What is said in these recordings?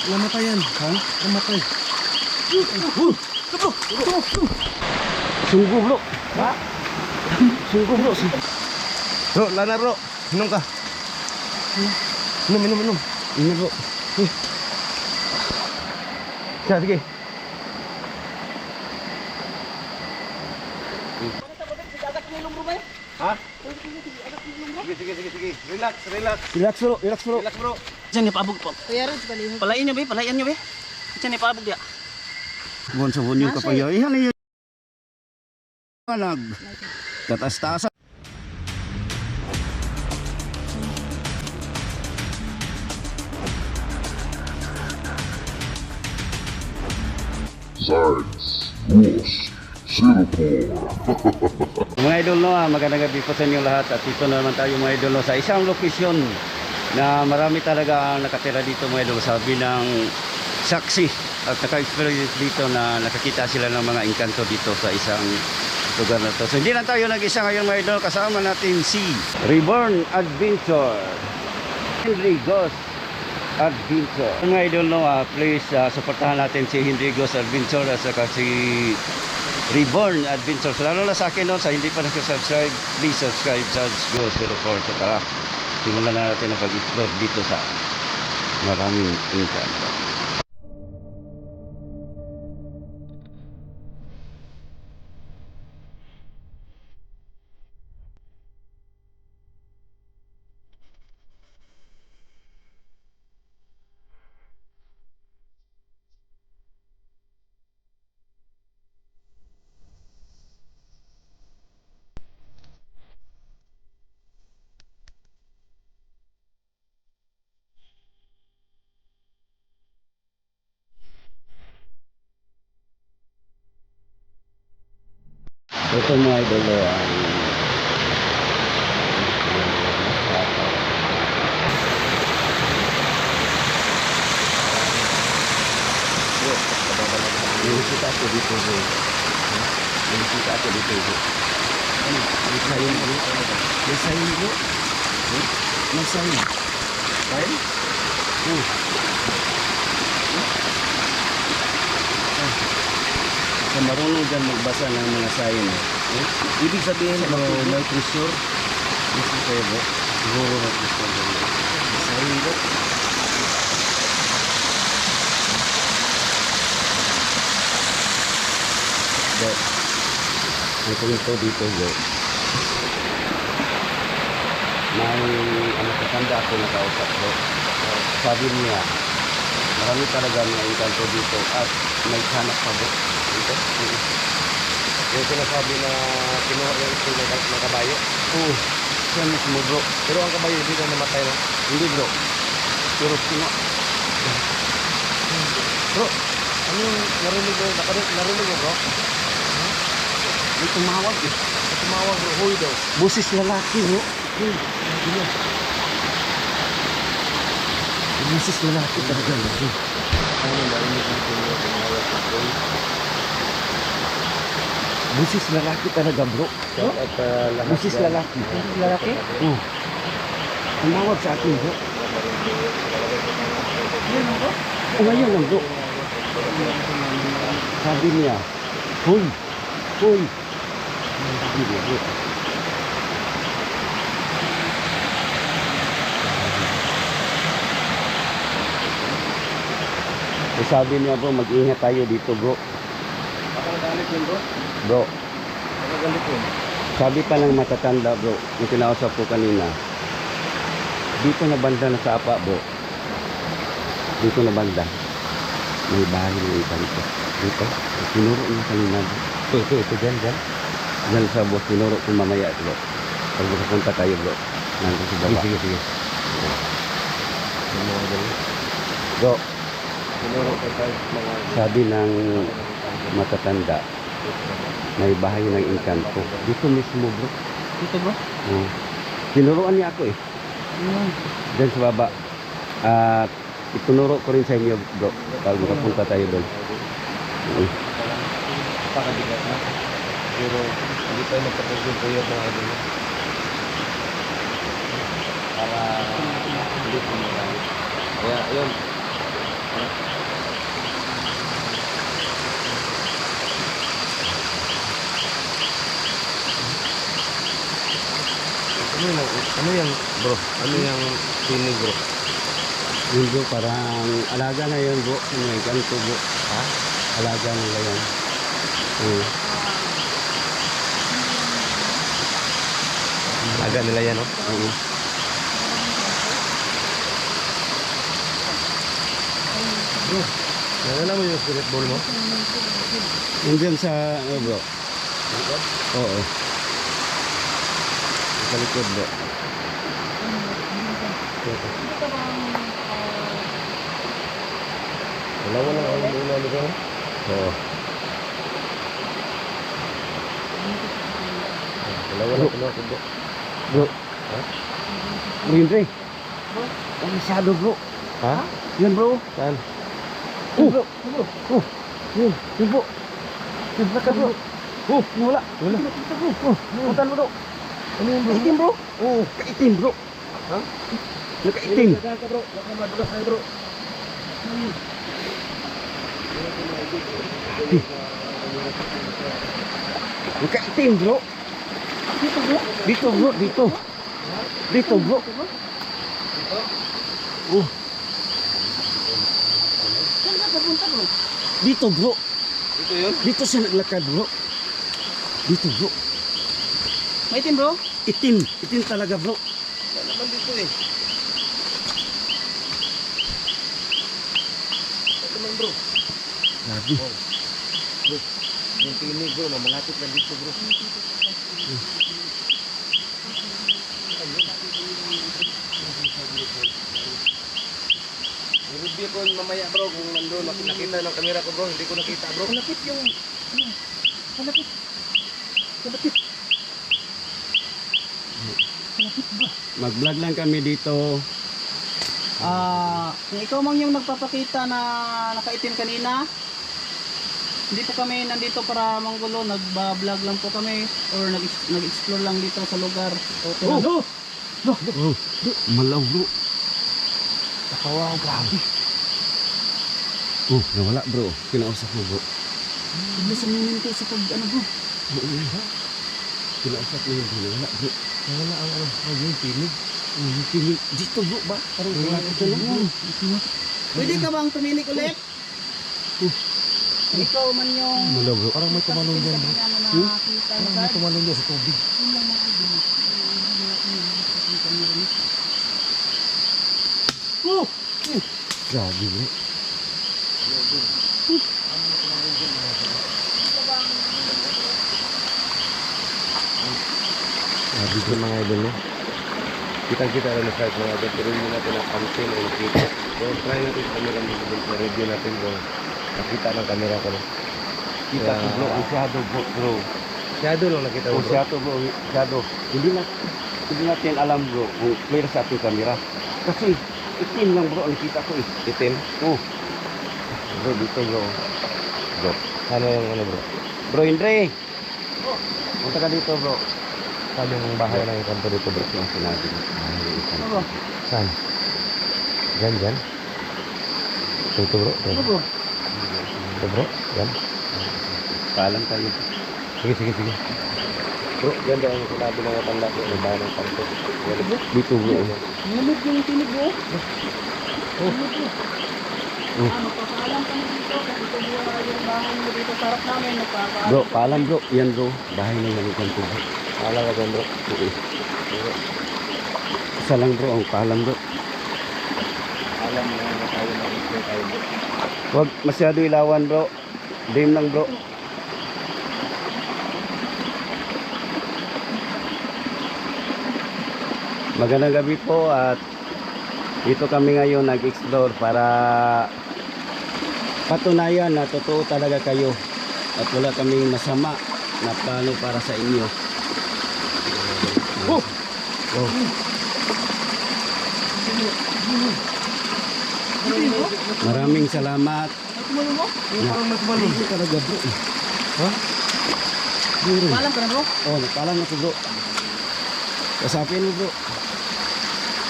namatayan. Ha? Namatay. Bro! Sungguh bro. Ha? Sungguh bro. Bro, lana bro. Minum kah? Minum. Ini bro. Sige. Ha? Sige. Relax bro. Diyan ni paabog po. Palain nyo be. Diyan ni paabog dia. Buwan sa bunyo ka pa yun. Ihan na yun. Nag. Tatas-tasan. Science Rules Singapore. Mga idol no, magandang gabi po sa inyong lahat. At dito na naman tayo mga idol no, sa isang lokasyon na marami talaga ang nakatira dito mga idol. Sabi ng saksi at naka-experience dito na nakakita sila ng mga engkanto dito sa isang lugar na to. So hindi lang tayo nag-isa ngayon mga idol. Kasama natin si Reborn Adventure, Henry Ghost Adventure. Mga idol no, please supportahan natin si Henry Ghost Adventure at saka si Reborn Adventure. So, lalo na sa akin no, sa hindi pa nag-subscribe, please subscribe sa Ghost 04. So tara, simulan na natin ang pag-explore dito sa maraming engkanto. Ito mga idol ay nakita ako dito bro. Nakita ako dito bro. Nasayin bro. Nasayin bro. Nasayin. Kain? Sa marunong dyan magbasa ng mga sayin. Ibig sabihin bro, may treasure. Gusto kayo bro. Siguro may treasure bro. Sayin bro. Bro, ang kwento dito bro, may katanda ako nakausap bro. Sabi niya, marami talaga mga engkanto dito at may hanap pa bro dito. Yung sinasabi na kinuha yung ito ng kabayo. Oo, siya mismo bro. Pero ang kabayo dito namatay na. Hindi bro, pero kinuha. Bro, ano yung narinig mo? Narinig mo bro? May tumawag eh. May tumawag bro, huy daw. Busis lalaki bro. Busis lalaki talaga bro. Ano narinig mo tumawag bro? Busis lalaki talaga bro. Busis lalaki. Lalaki? Oo. Tumawag sa akin bro. Ngayon bro? O ngayon lang bro. Sabi niya, huy. Sabi niya bro, mag-ingat tayo dito bro. Baka nagalit yun bro? Bro. Baka nagalit yun? Sabi pa ng matatanda bro, yung kinausap ko kanina. Dito na banda na sa apa bro. Dito na banda. May bahay ng ikanto. Dito. Tinuro niya kanina bro. Ito dyan. Dyan sa boss, tinuro ko mamaya bro. Pag makapunta tayo bro. Nandun sa baba. Sige. Bro. Tinuro ko tayo mga... Sabi ng matatanda, may bahay ng engkanto. Dito mismo bro. Dito bro. Tinuruan niya ako eh. Dyan sa baba. At itunuro ko rin sa inyo bro. Pag makapunta tayo doon. Napakabigat na. Pero hindi tayo magpapagod kayo mga idol. Para hindi po magalit. Kaya yun. Ano yan bro? Ano yung tinig bro? Yun bro, parang alaga na yun bro. May ganito bro. Ha? Alaga nila yan. Oo. Laga nila yan, no? Oo. Bro, nalala mo yung spirit ball mo? Nandiyan sa, ano bro? Oo. Sa likod bro. Dalawa lang ang muna nito, no? Oo. Dalawa lang kinuha ko bro. Bro. Ha? Andre. Ang masyado bro. Ha? Yan bro. Saan? Bro. Oh. Yun. Yun bro. Yun lakad bro. Oh, wala. Wala. Oh, puntan mo bro. Ano yun bro? Kaitim bro. Oh, kaitim bro. Ha? Nakaitim. Dagan ka bro. Baka madulas tayo bro. Nakaitim bro. Dito bro. Dito. Dito bro. Oh. Dito bro. Ito yun? Dito siya naglakad bro. Dito bro. May itim bro? Itim. Itim talaga bro. Wala naman dito eh. Ito naman bro. Grabe. Bro, yung tinig bro, na malapit lang dito bro. I-review ko mamaya bro kung nandun nakita ng camera ko bro, hindi ko nakita bro. Malapit yung... Ano? Malapit. Malapit. Mag-vlog lang kami dito. Kung ikaw mang yung nagpapakita na nakaitim kanina, hindi po kami nandito para manggulo, nagba-vlog lang po kami or nag-explore lang dito sa lugar. Oh! Bro! Bro! Malaw bro. Nakawaw, grabe. Oh, nawala bro. Kinausap mo bro. Hindi sa minute sa pag ano bro. Kinausap mo yun. Nawala bro. Wala ang ano, yung tinig. Pinig. Dito bro ba? Parang malapit na lang. Pwede ka bang tuminig ulit? Ikaw man yung... Malaw bro. Parang may tumalong dyan bro. Nakakita Parang may tumalong dyan sa tubig. Oh! Grabe bro. Grabe yung mga idol no. Kitang-kita rin na start mga idol, pero hindi natin napansin o nakita. So try natin sa camera mo sa review natin kung nakita ng camera ko no. Kita ko bro. Ang shadow bro. Shadow lang nakita Oh, mo bro. shadow bro. Shadow. Hindi natin alam bro kung clear sa ating camera. Kasi itim lang bro ang nakita ko eh. Itim. Oh. Bro, dito bro. Bro. Ano yung ano bro? Bro Indre. Punta ka dito bro. Saan yung bahay ng kanto dito bro? Yung sinabi mo. Ano bro? Saan? Diyan, diyan. Ito bro. Ano bro? Ito bro. Yan. Paalam tayo. Sige, sige, sige. Bro, yan daw ang sinabi ng matanda ko. May bahay ng kanto. Yan bro. Dito bro. Ngunit yung tinig bro. Oh. Magpapaalam kami dito. Kasi ito yung bahay mo dito sa harap namin. Magpapaalam. Bro, paalam bro. Yan bro. Bahay na yan ang kanto bro. Alam ka dyan bro. Oo. Isa lang bro ang paalam bro. Alam mo na tayo na tayo bro. Huwag masyado ilawan bro. Dim lang bro. Magandang gabi po at dito kami ngayon nag-explore para patunayan na totoo talaga kayo at wala kaming masama na plano para sa inyo. Oh! Oh. Maraming salamat. Tumulong mo? Parang nagmalong. Hindi talaga bro. Ha? Bro. Paalam ka na bro? Oh, nagpaalam na po bro. Kasapin mo bro.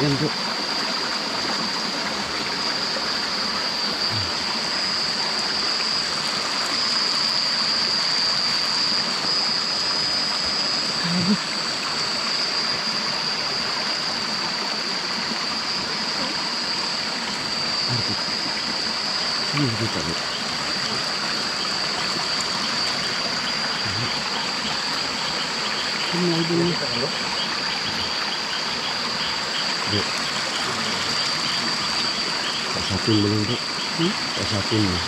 Yan bro. Kita bro. Yung mga idol mo. Bro. Pasapin mo lang bro. Pasapin mo.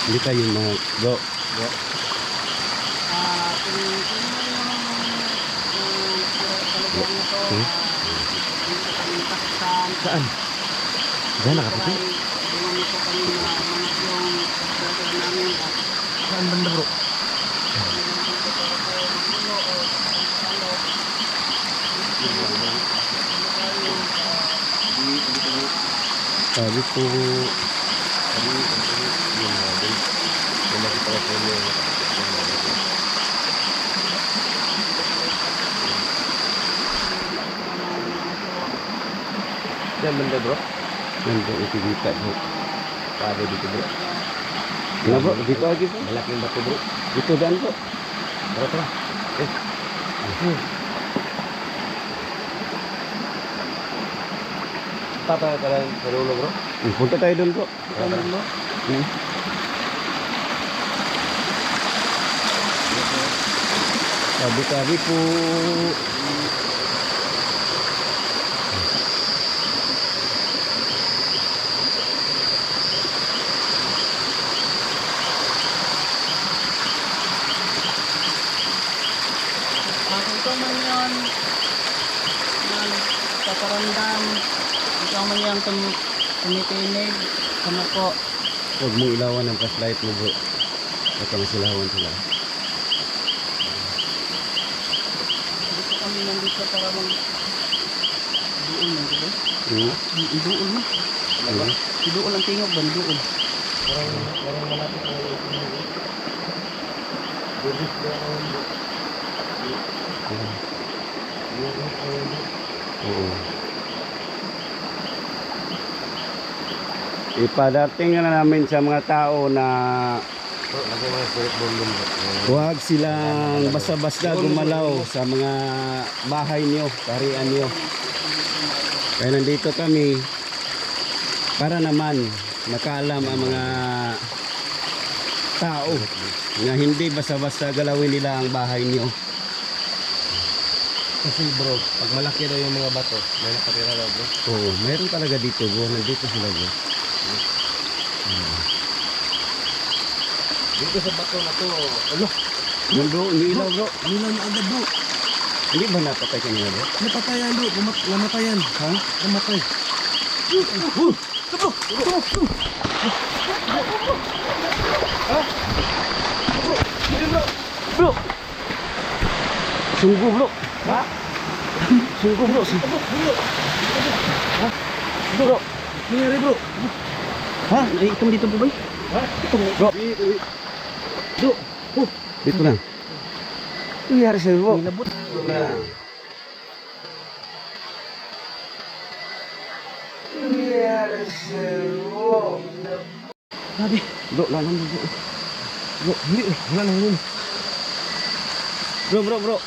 Hindi tayo mga bro. Bro. Kung yung talagang ito, Saan? Diyan nakapiti? Doon ito kami na manap yung pagkakal namin at Saan banda bro? Sabi po, Diyan banda bro? nandun ikikita bro. Sabi dito bro. Nga bro, dito lagi bro. Malaking bato bro. Dito daan bro. Tara tara. Tatay ka lang sa dulo bro. Punta tayo doon bro. Tara tara. Hmm. Sabi-sabi po. kung ikaw man yun na nagpaparamdam, ikaw man yan tumikinig, ano po, Huwag mong ilawan ng flashlight mo bro. Baka masilawan sila. dito kami nandito para doon lang diba? Hmm? Doon na. Hmm? Doon ang tingog ba? Doon. Parang malapit na yung Buddhist na Oo. Ipadating na namin sa mga tao na bro, lagay mo yung spirit bomb dun bro. huwag silang basta-basta gumalaw sa mga bahay niyo, tarian niyo. Kaya nandito kami para naman makaalam ang mga tao na hindi basta-basta galawin nila ang bahay niyo. Kasi bro, pag malaki daw yung mga bato, may nakatira daw bro. Oo, meron talaga dito bro, nandito sila bro. Dito sa bato na to, ano? Yun bro, yung ilaw bro. Nilan na agad bro. Hindi ba napatay kanina bro? Napatayan bro, namatayan. Ha? Namatay. Bro! Sungguh bro. Ha? Sungguh bro. Ha? Bro. Nangyari bro. Ha? Naiitom dito po ba? Bro. Bro. Oh. Dito lang. Nangyari sa'yo bro. Nilabot. Nangyari sa'yo. Sabi. Bro, lalang bro. Bro, hindi. Wala nang yun. Bro.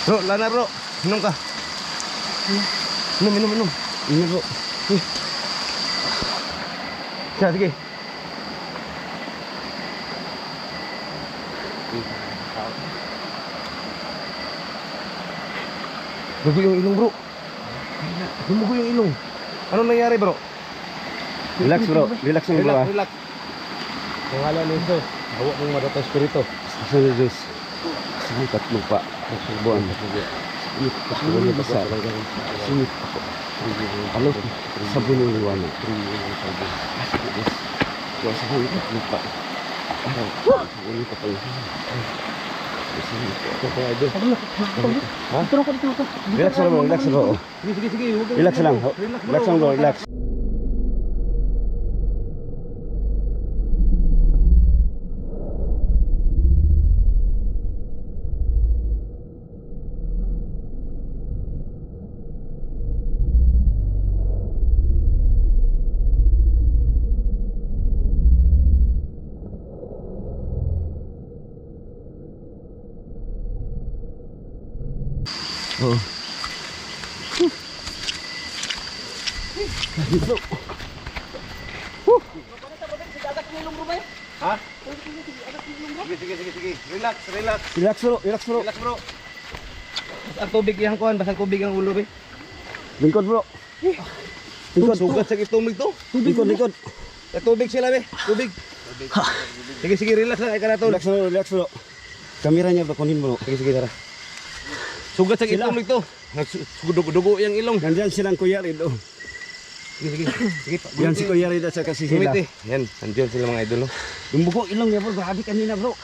Bro, lana bro. Inom ka. Inom. Ini bro. Siya, sige. Dugo yung ilong bro. Dumugo yung ilong. Ano nangyari bro? Relax bro. Relax lang bro. Relax. Pangalan ni Jesus. Bawa mong madata espiritu. Sa Diyos. Sa tatlong pa. Buwan. Sumit bisa. Sumit ako. Alo. Sa bunong liwanag. Kaya sa kanya tatlong pa. Araw. Uli pa kayo. Relax lang bro. Relax bro. Sige. Relax lang. Relax lang bro. Relax. Oh. Ha? Sige. Relax. Relax bro, relax bro. Relax bro. Ang tubig yang kuan, basang tubig ang ulo be. Lingkod bro. Lingkod. Sugat sa itumig to. Lingkod. Tubig sila be. Tubig. Sige, relax lang ay kana to. Relax bro. Kamera niya bro, kunin bro. Sige, tara. Sugat sa Sila. itumig to. Dugo yang ilong. Nandyan silang Kuya Red. Oh. Sige. Yan si Kuya Red at saka si Sila. Sumiti. Yan, nandiyan sila mga idol. No? Yung buko ilong niya bro, grabe kanina bro.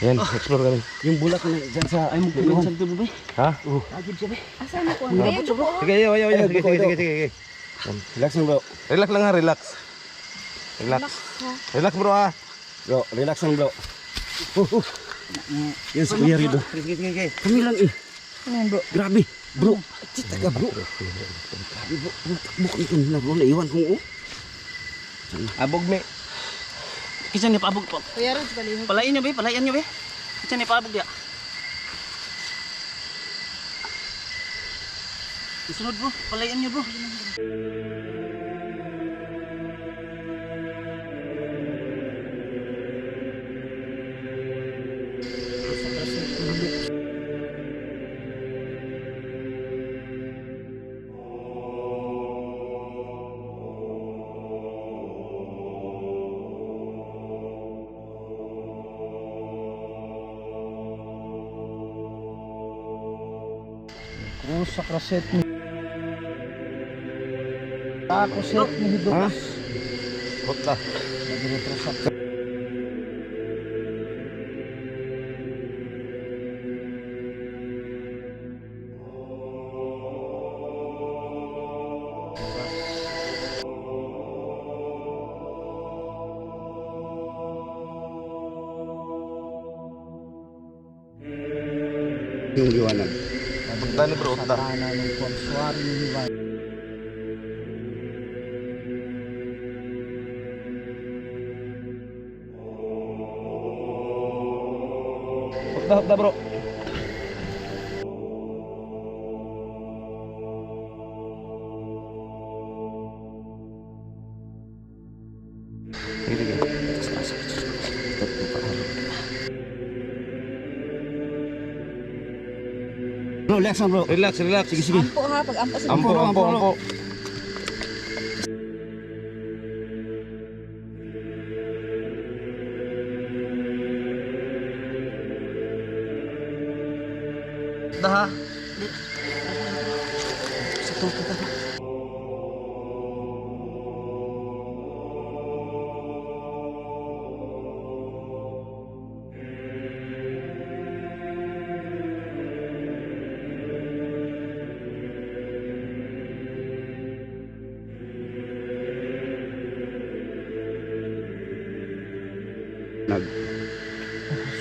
Yan, explore kami. Yung bulak na dyan sa ay mo Kumin sa tubo ba? Ha? Agib siya ba? Asa mo ko? Ayan, buko. Sige, ayaw. Ayun, buko ito. Sige. Relax lang bro. Relax lang ha, relax. Relax bro ha. Bro, relax lang bro. Yan si Kuya Red. Sige. Kami lang eh. Ayan, bro. Grabe. Bro, cita ka bro. Grabe bro. Bukan ito nila bro. Naiwan kong Abog me. Kitsa ni paabog po. Kuya Rog, balihog. Palain nyo be. Kitsa ni paabog dia. Isunod bro, palayan nyo bro. Sa kraset ni ako set ni Hidok. Hotla. Nagretrasak. yung liwanag. Dali bro, Sa hotla. tahanan ng konsuari ni Hiwan. Hotla bro. Bro, relax lang bro. Relax. Sige. Ampo ha, pag ampo sa Ampo. Daha.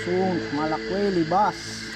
Sun, malakwe, libas.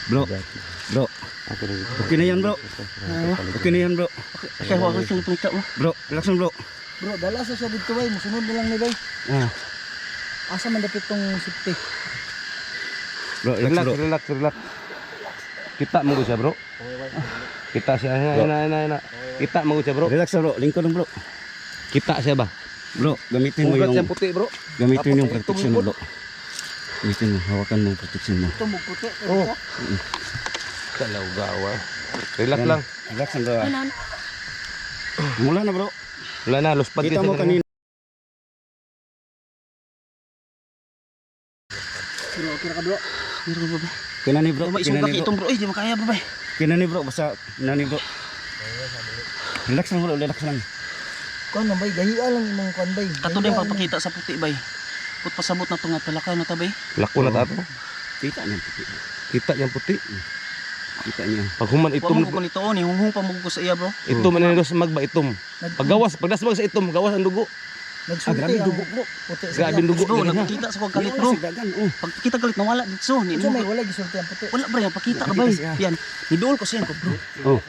Bro. Okay na yan bro. Okay na yan bro. Kaya wala ko siyang punta mo. Bro, relax lang bro. Bro, dala sa siya dito bay, musunod na lang ni bay. Ah, Asa man dapit tong safety. bro, relax bro. Relax. Kita mo ko siya bro. Kita siya. Na. Kita mo siya, bro. Relax na bro, lingkod lang bro. Kita siya ba? Bro, gamitin mo Ugat yung siya puti, bro. gamitin yung Tapos protection mo bro. Gamitin mo, hawakan mo yung protection mo. Tumog puti. Oh. Kalaw gawa. Relax Yan. lang. Relax lang bro. Mula na bro. Wala na, luspad Kita siya mo sa kanina. Pero okay ka bro. Meron ba ba? Kinani bro, May kinani isugat bro. itong bro. Di makaya ba ba? Kinani bro, basta kinani bro. Relax lang bro, relax lang. Kuan na bay, gahiya lang imong kuan bay. Kato din papakita sa puti bay. Put pasabot na to nga talakay na tabay. Lako na tato. Kita niya puti. Kita niyang puti. Kita niya. Pag human Itom itom, mo ko nito ni hunghung pa mo ko sa iya bro. itom na nilo sa magba itom. Paggawas, pagdasbag sa itom, gawas ang dugo. Nagsulti grabe ang dugo, bro. Puti sa Grabe dugo. Bro, Ganun na. nagkita sa kong kalit bro. Dagan, oh. Pag kita kalit nawala dito ni Ito may wala gisulti ang puti. wala bro yan pakita ka Nakita bay. siya. Yan. Nidool ko siya ko bro. Oh.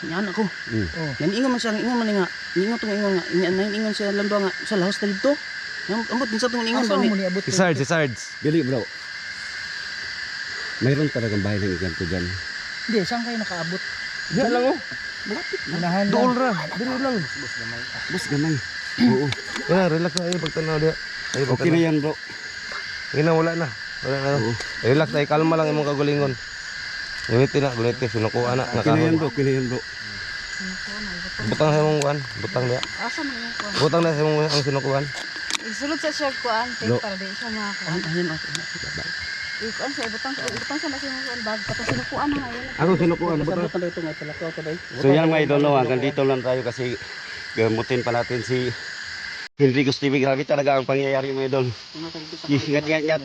Yan ako. Oh. Yan ingon man siya, ingon man nga. Ingon tong ingon nga. Ingon siya lang nga sa lahos na dito. Yang ambot din sa tong ingon Asa ba mo ni. ni abot? Si Sarge. Dili bro. Mayroon talagang bahay ng iganto dyan. Hindi, saan kayo nakaabot? Diya lang oh. Unahan lang. Dool ra. Dili lang. Bus gamay. Oo. Yan, relax na ay pagtanaw diya. Ay Okay na yan bro. Ina wala na. Wala na. Oo. Relax ay kalma lang imong kagulingon. Gunitin na, gunitin sinukuha na Okay na yan nakahon. bro, okay na yan bro. Butang sa imong kuan, butang diya. Asa man yung kuan? Butang na sa imong ang sinukuhan. Isulod sa short kuan, Bro. para di siya makakuan. Ayun okay. Ikuan siya, ibutang sa nasa yung kuan bag, tapos sinukuan na ngayon. Ako sinukuhan bro. Pasabot na dito nga talakaw ka bay. So yan mga idol, no, hanggang dito lang tayo kasi gamutin pa natin si Henry Gustivi. Grabe talaga ang pangyayari mga idol. Ingat.